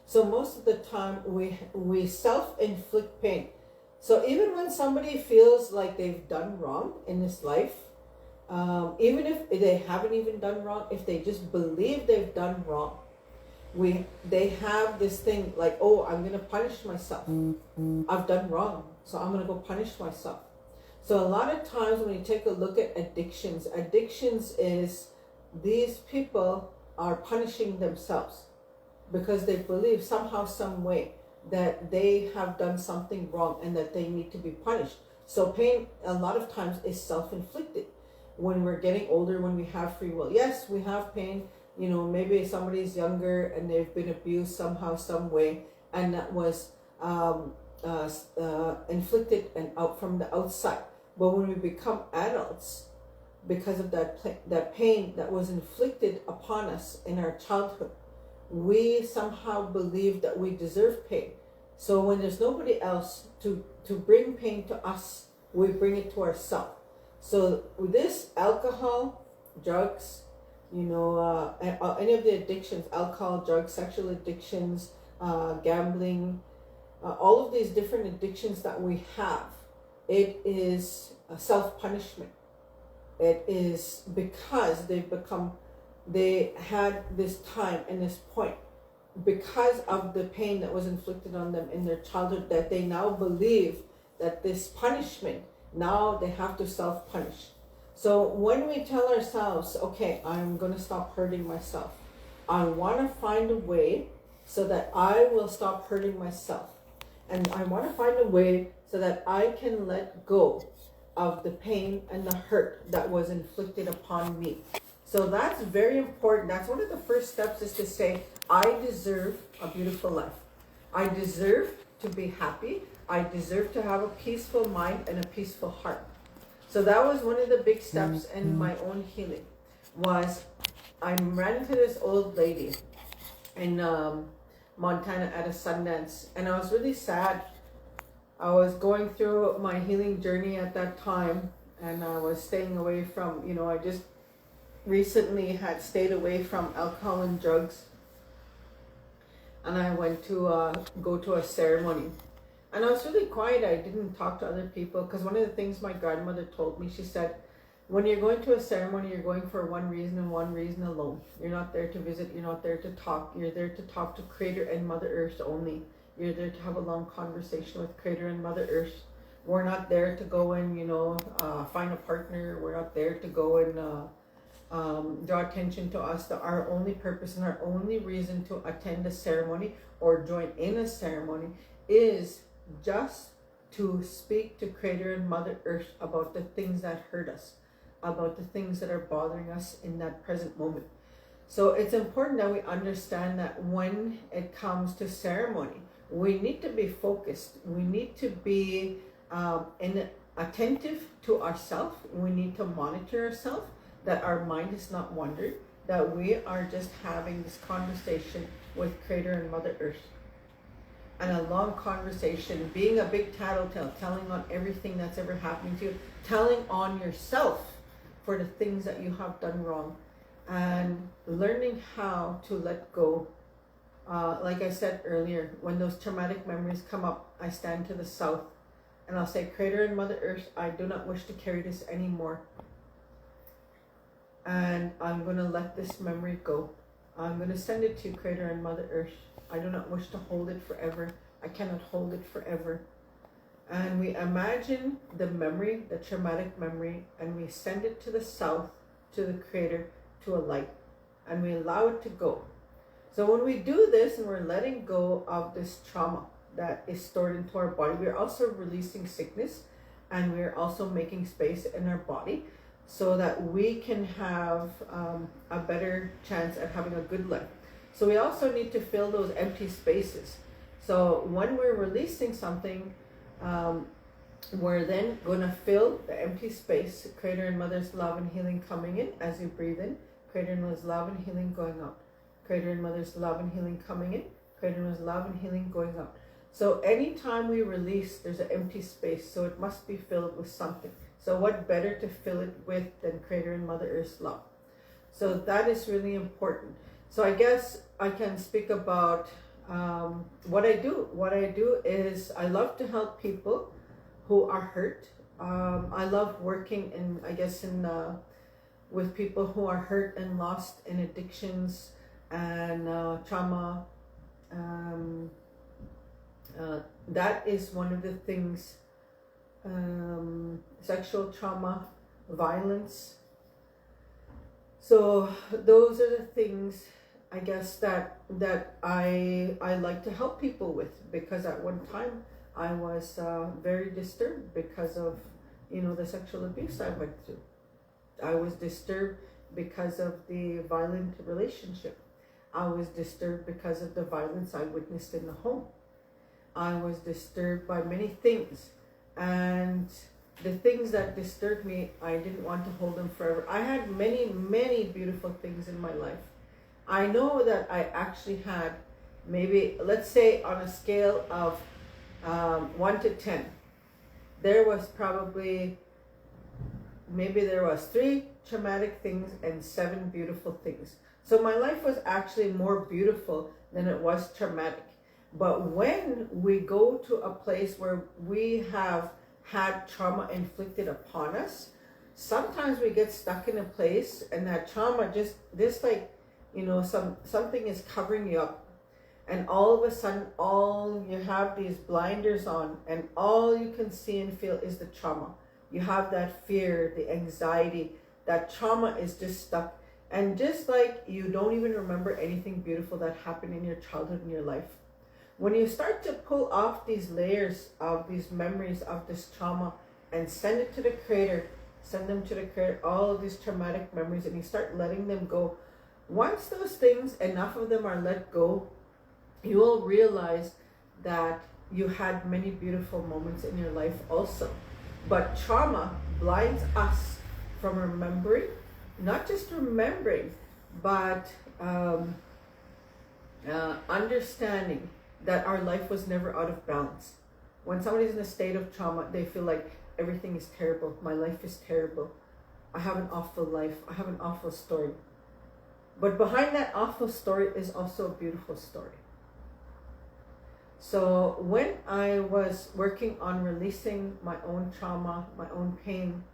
So most of the time we self-inflict pain. So even when somebody feels like they've done wrong in this life, even if they haven't even done wrong, if they just believe they've done wrong, they have this thing like, oh, I'm gonna punish myself. I've done wrong, so I'm gonna go punish myself. So a lot of times when you take a look at addictions is these people are punishing themselves because they believe somehow, some way that they have done something wrong and that they need to be punished. So pain a lot of times is self-inflicted. When we're getting older, when we have free will, yes, we have pain. You know, maybe somebody's younger and they've been abused somehow, some way, and that was inflicted and out from the outside. But when we become adults, because of that pain that was inflicted upon us in our childhood, we somehow believe that we deserve pain. So when there's nobody else to bring pain to us, we bring it to ourselves. So with this alcohol, drugs, any of the addictions, alcohol, drugs, sexual addictions, gambling, all of these different addictions that we have, it is a self-punishment. It is because they had this time and this point because of the pain that was inflicted on them in their childhood, that they now believe that this punishment, now they have to self-punish. So when we tell ourselves, okay, I'm going to stop hurting myself, I want to find a way so that I will stop hurting myself. And I want to find a way so that I can let go of the pain and the hurt that was inflicted upon me. So that's very important. That's one of the first steps, is to say, I deserve a beautiful life. I deserve to be happy. I deserve to have a peaceful mind and a peaceful heart. So that was one of the big steps in my own healing. Was I ran into this old lady in Montana at a Sundance, and I was really sad. I was going through my healing journey at that time, and I was staying away from, I just recently had stayed away from alcohol and drugs. And I went to go to a ceremony. And I was really quiet. I didn't talk to other people, because one of the things my grandmother told me, she said, when you're going to a ceremony, you're going for one reason and one reason alone. You're not there to visit. You're not there to talk. You're there to talk to Creator and Mother Earth only. You're there to have a long conversation with Creator and Mother Earth. We're not there to go and, find a partner. We're not there to go and draw attention to us. Our only purpose and our only reason to attend a ceremony or join in a ceremony is just to speak to Creator and Mother Earth about the things that hurt us, about the things that are bothering us in that present moment. So it's important that we understand that when it comes to ceremony, we need to be focused. We need to be attentive to ourselves. We need to monitor ourselves, that our mind is not wandered, that we are just having this conversation with Creator and Mother Earth. And a long conversation, being a big tattletale, telling on everything that's ever happened to you, telling on yourself for the things that you have done wrong, and learning how to let go. Like I said earlier, when those traumatic memories come up, I stand to the south and I'll say, Creator and Mother Earth, I do not wish to carry this anymore. And I'm going to let this memory go. I'm going to send it to Creator and Mother Earth. I do not wish to hold it forever. I cannot hold it forever. And we imagine the memory, the traumatic memory, and we send it to the south, to the Creator, to a light, and we allow it to go. So when we do this and we're letting go of this trauma that is stored into our body, we're also releasing sickness, and we're also making space in our body so that we can have a better chance at having a good life. So we also need to fill those empty spaces. So when we're releasing something, we're then going to fill the empty space. Creator and Mother's love and healing coming in as you breathe in. Creator and Mother's love and healing going out. Creator and Mother's love and healing coming in. Creator and Mother's love and healing going out. So anytime we release, there's an empty space. So it must be filled with something. So what better to fill it with than Creator and Mother Earth's love? So that is really important. So I guess I can speak about what I do is I love to help people who are hurt. I love working with people who are hurt and lost in addictions and trauma. Um, that is one of the things. Sexual trauma, violence. So those are the things I guess that I like to help people with, because at one time I was very disturbed because of the sexual abuse I went through. I was disturbed because of the violent relationship. I was disturbed because of the violence I witnessed in the home. I was disturbed by many things, and the things that disturbed me, I didn't want to hold them forever. I had many beautiful things in my life. I know that I actually had, maybe, let's say on a scale of 1 to 10, there was probably, maybe there was 3 traumatic things and 7 beautiful things. So my life was actually more beautiful than it was traumatic. But when we go to a place where we have had trauma inflicted upon us, sometimes we get stuck in a place and that trauma just like, something is covering you up, and all of a sudden all you have these blinders on and all you can see and feel is the trauma. You have that fear, the anxiety, that trauma is just stuck, and just like you don't even remember anything beautiful that happened in your childhood, in your life. When you start to pull off these layers of these memories of this trauma and send them to the Creator, all of these traumatic memories, and you start letting them go, once those things, enough of them are let go, you will realize that you had many beautiful moments in your life also. But trauma blinds us from remembering, not just remembering, but understanding that our life was never out of balance. When somebody's in a state of trauma, they feel like everything is terrible. My life is terrible. I have an awful life. I have an awful story. But behind that awful story is also a beautiful story. So when I was working on releasing my own trauma, my own pain,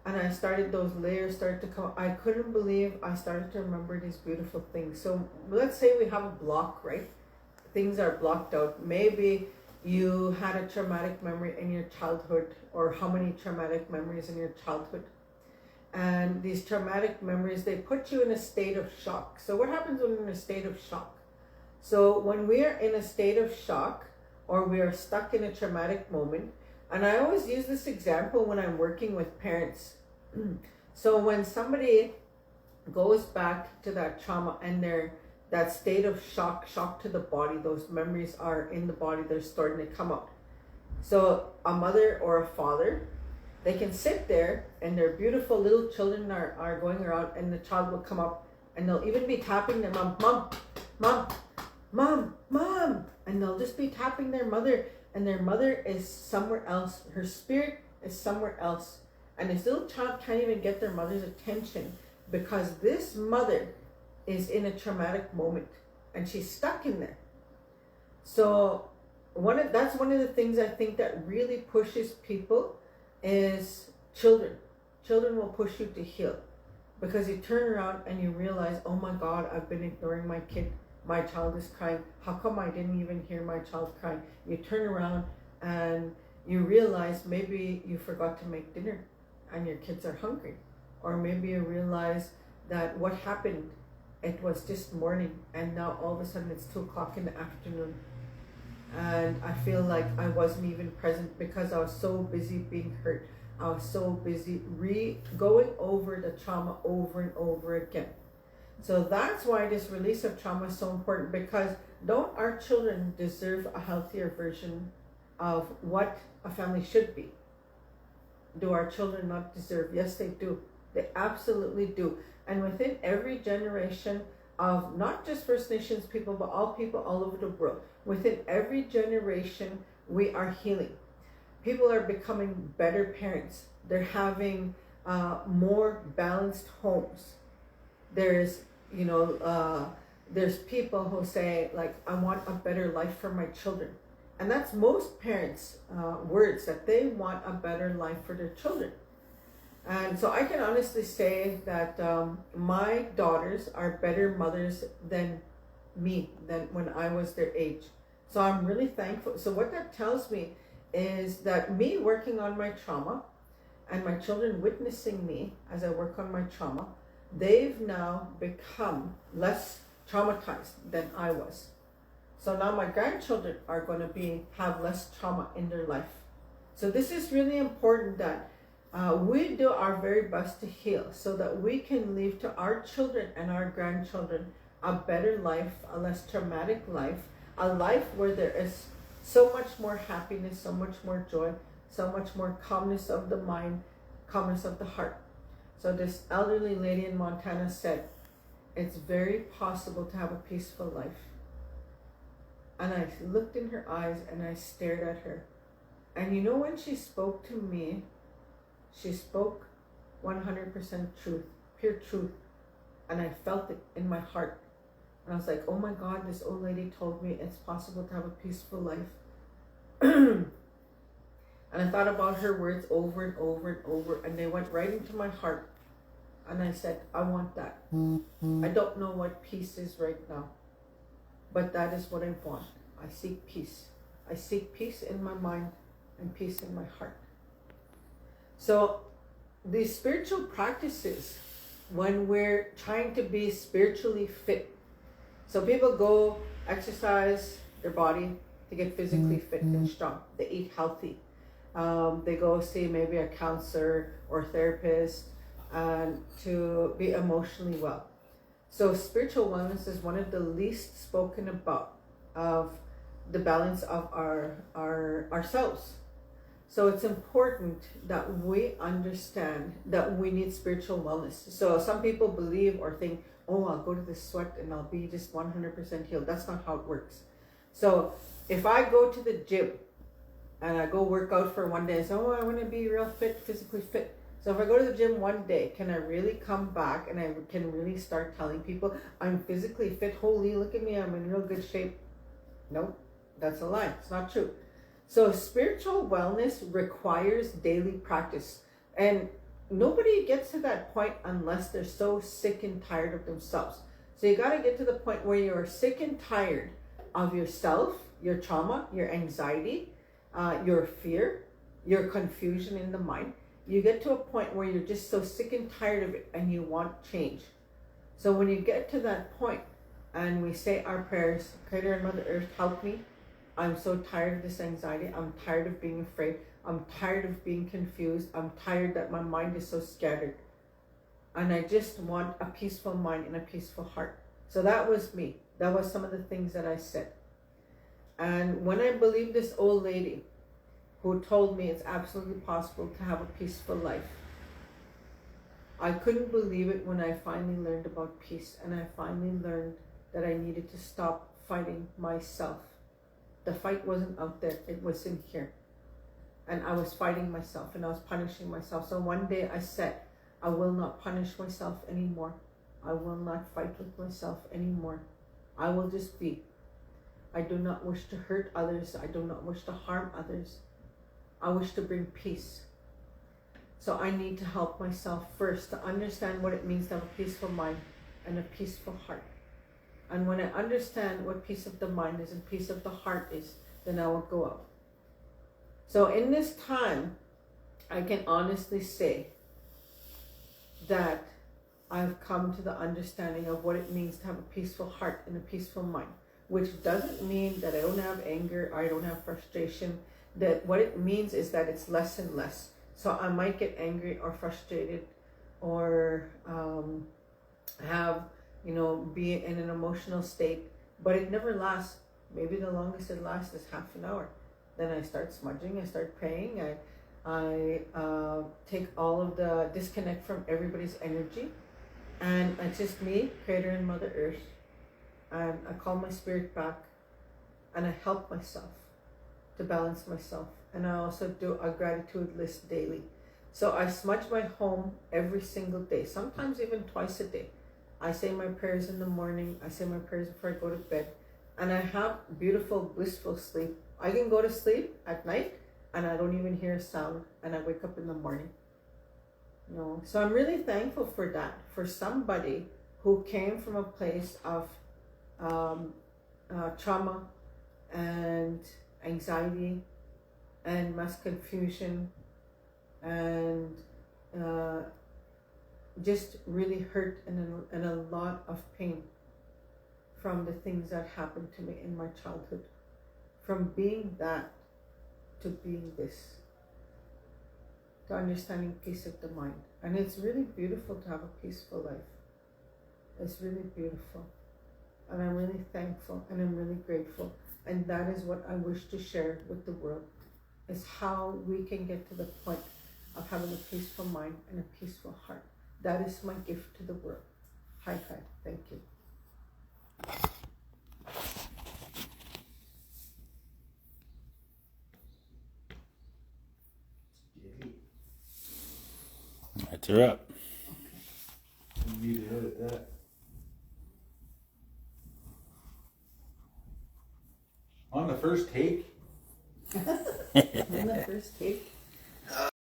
and I started, those layers started to come, I couldn't believe I started to remember these beautiful things. So let's say we have a block, right? Things are blocked out. Maybe you had a traumatic memory in your childhood, or how many traumatic memories in your childhood. And these traumatic memories, they put you in a state of shock. So what happens when you're in a state of shock? So when we are in a state of shock, or we are stuck in a traumatic moment, and I always use this example when I'm working with parents. So when somebody goes back to that trauma and that state of shock to the body, those memories are in the body, they're stored and they come out. So a mother or a father, they can sit there and their beautiful little children are going around, and the child will come up and they'll even be tapping their mom, and they'll just be tapping their mother, and their mother is somewhere else. Her spirit is somewhere else. And this little child can't even get their mother's attention because this mother is in a traumatic moment and she's stuck in there. So that's one of the things I think that really pushes people is children. Children will push you to heal, because you turn around and you realize, oh my God, I've been ignoring my kid. My child is crying. How come I didn't even hear my child crying? You turn around and you realize maybe you forgot to make dinner and your kids are hungry. Or maybe you realize that what happened, it was just morning and now all of a sudden it's 2:00 in the afternoon. And I feel like I wasn't even present because I was so busy being hurt. I was so busy going over the trauma over and over again. So that's why this release of trauma is so important, because don't our children deserve a healthier version of what a family should be? Do our children not deserve? Yes, they do. They absolutely do. And within every generation of not just First Nations people, but all people all over the world, within every generation, we are healing. People are becoming better parents. They're having more balanced homes. There's, there's people who say, like, I want a better life for my children. And that's most parents' words, that they want a better life for their children. And so I can honestly say that my daughters are better mothers than me, than when I was their age. So I'm really thankful. So what that tells me is that me working on my trauma and my children witnessing me as I work on my trauma, they've now become less traumatized than I was. So now my grandchildren are going to have less trauma in their life. So this is really important, that we do our very best to heal so that we can leave to our children and our grandchildren a better life, a less traumatic life, a life where there is so much more happiness, so much more joy, so much more calmness of the mind, calmness of the heart. So this elderly lady in Montana said, it's very possible to have a peaceful life. And I looked in her eyes and I stared at her. And you know, when she spoke to me, she spoke 100% truth, pure truth. And I felt it in my heart. And I was like, oh my God, this old lady told me it's possible to have a peaceful life. And I thought about her words over and over and over, and they went right into my heart. And I said, I want that. I don't know what peace is right now, but that is what I want. I seek peace. I seek peace in my mind and peace in my heart. So these spiritual practices, when we're trying to be spiritually fit, so people go exercise their body to get physically fit and strong. They eat healthy. They go see maybe a counselor or therapist to be emotionally well. So spiritual wellness is one of the least spoken about of the balance of ourselves. So it's important that we understand that we need spiritual wellness. So some people believe or think, oh, I'll go to the sweat and I'll be just 100% healed. That's not how it works. So if I go to the gym and I go work out for one day and say, oh, I want to be real fit, physically fit. So if I go to the gym one day, can I really come back and I can really start telling people I'm physically fit? Holy, look at me, I'm in real good shape. No, that's a lie. It's not true. So spiritual wellness requires daily practice. And nobody gets to that point unless they're so sick and tired of themselves. So you got to get to the point where you're sick and tired of yourself, your trauma, your anxiety, your fear, your confusion in the mind. You get to a point where you're just so sick and tired of it and you want change. So when you get to that point and we say our prayers, Creator and Mother Earth, help me. I'm so tired of this anxiety. I'm tired of being afraid. I'm tired of being confused. I'm tired that my mind is so scattered. And I just want a peaceful mind and a peaceful heart. So that was me. That was some of the things that I said. And when I believed this old lady who told me it's absolutely possible to have a peaceful life, I couldn't believe it when I finally learned about peace. And I finally learned that I needed to stop fighting myself. The fight wasn't out there, it was in here. And I was fighting myself and I was punishing myself. So one day I said, I will not punish myself anymore. I will not fight with myself anymore. I will just be. I do not wish to hurt others. I do not wish to harm others. I wish to bring peace. So I need to help myself first to understand what it means to have a peaceful mind and a peaceful heart. And when I understand what peace of the mind is and peace of the heart is, then I will go out. So in this time, I can honestly say that I've come to the understanding of what it means to have a peaceful heart and a peaceful mind, which doesn't mean that I don't have anger or I don't have frustration. That what it means is that it's less and less. So I might get angry or frustrated or be in an emotional state, but it never lasts. Maybe the longest it lasts is half an hour. Then I start smudging, I start praying, I take all of the disconnect from everybody's energy, and it's just me, Creator and Mother Earth, and I call my spirit back, and I help myself to balance myself. And I also do a gratitude list daily. So I smudge my home every single day, sometimes even twice a day. I say my prayers in the morning. I say my prayers before I go to bed. And I have beautiful, blissful sleep. I can go to sleep at night and I don't even hear a sound, and I wake up in the morning. So I'm really thankful for that, for somebody who came from a place of trauma and anxiety and mass confusion and just really hurt and a lot of pain from the things that happened to me in my childhood. From being that to being this, to understanding peace of the mind. And it's really beautiful to have a peaceful life. It's really beautiful. And I'm really thankful and I'm really grateful. And that is what I wish to share with the world, is how we can get to the point of having a peaceful mind and a peaceful heart. That is my gift to the world. High five. Thank you. That's her up. You need to edit that. On the first take? On the first take.